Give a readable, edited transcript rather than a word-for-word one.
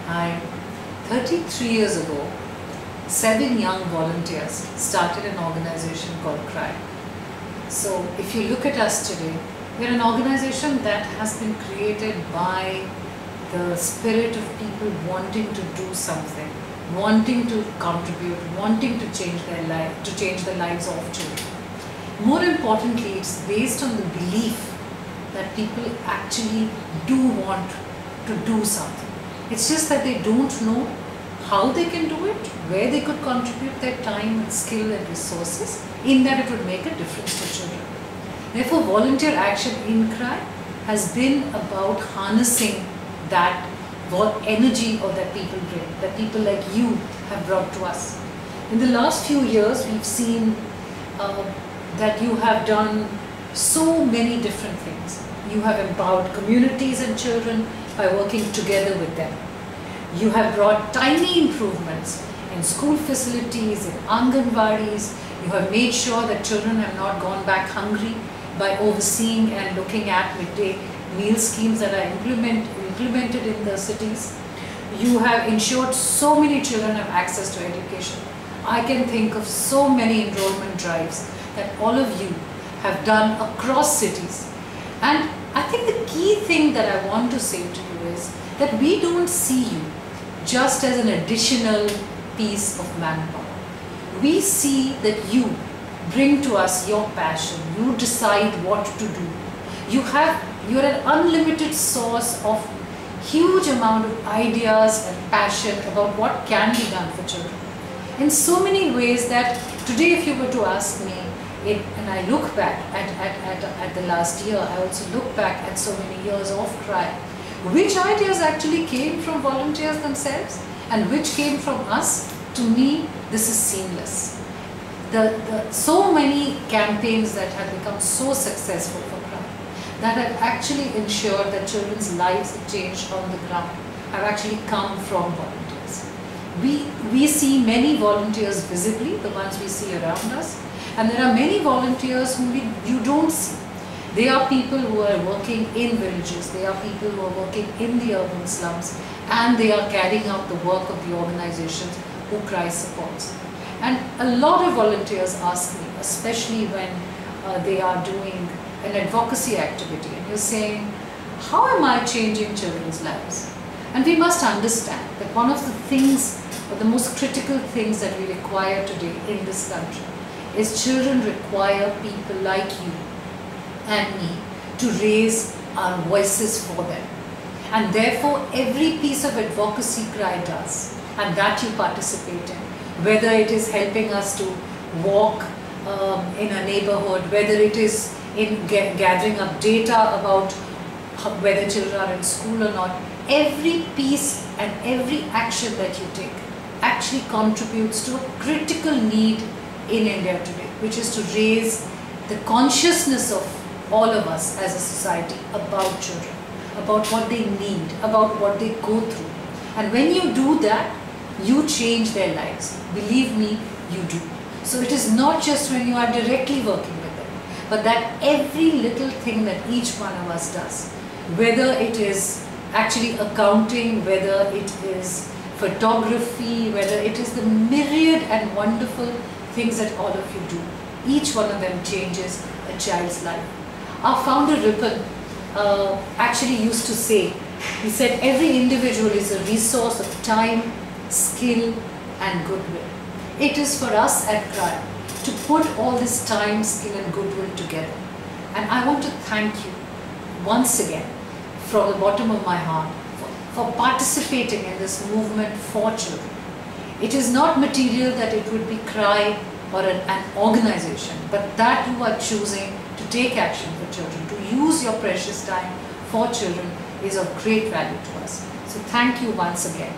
I, 33 years ago, 7 young volunteers started an organization called CRY. So if you look at us today, we're an organization that has been created by the spirit of people wanting to do something, wanting to contribute, wanting to change their life, to change the lives of children. More importantly, it's based on the belief that people actually do want to do something. It's just that they don't know how they can do it, where they could contribute their time and skill and resources, in that it would make a difference to children. Therefore, volunteer action in CRY has been about harnessing that energy or that people bring, that people like you have brought to us. In the last few years, we've seen that you have done so many different things. You have empowered communities and children by working together with them. You have brought tiny improvements in school facilities, in Anganwadis. You have made sure that children have not gone back hungry by overseeing and looking at midday meal schemes that are implemented in the cities. You have ensured so many children have access to education. I can think of so many enrollment drives that all of you have done across cities. And I think the key thing that I want to say to you is that we don't see you just as an additional piece of manpower. We see that you bring to us your passion, you decide what to do. You're an unlimited source of huge amount of ideas and passion about what can be done for children. In so many ways that today if you were to ask me, and I look back at the last year, I also look back at so many years of CRY, which ideas actually came from volunteers themselves and which came from us, to me this is seamless. So many campaigns that have become so successful for CRY, that have actually ensured that children's lives have changed on the ground, have actually come from volunteers. We see many volunteers visibly, the ones we see around us, and there are many volunteers whom you don't see. They are people who are working in villages, they are people who are working in the urban slums, and they are carrying out the work of the organizations who CRY supports. And a lot of volunteers ask me, especially when they are doing an advocacy activity, and you're saying, how am I changing children's lives? And we must understand that one of the things, or the most critical things that we require today in this country, is children require people like you and me to raise our voices for them. And therefore, every piece of advocacy CRY does, and that you participate in, whether it is helping us to walk in a neighborhood, whether it is in gathering up data about whether children are in school or not, every piece and every action that you take actually contributes to a critical need in India today, which is to raise the consciousness of all of us as a society about children, about what they need, about what they go through. And when you do that, you change their lives. Believe me, you do. So it is not just when you are directly working with them, but that every little thing that each one of us does, whether it is actually accounting, whether it is photography, whether it is the myriad and wonderful things that all of you do, each one of them changes a child's life. Our founder Ripon actually used to say, he said, every individual is a resource of time, skill and goodwill. It is for us at CRY to put all this time, skill and goodwill together. And I want to thank you once again from the bottom of my heart for participating in this movement for children. It is not material that it would be CRY or an organization, but that you are choosing to take action for children, to use your precious time for children, is of great value to us. So thank you once again.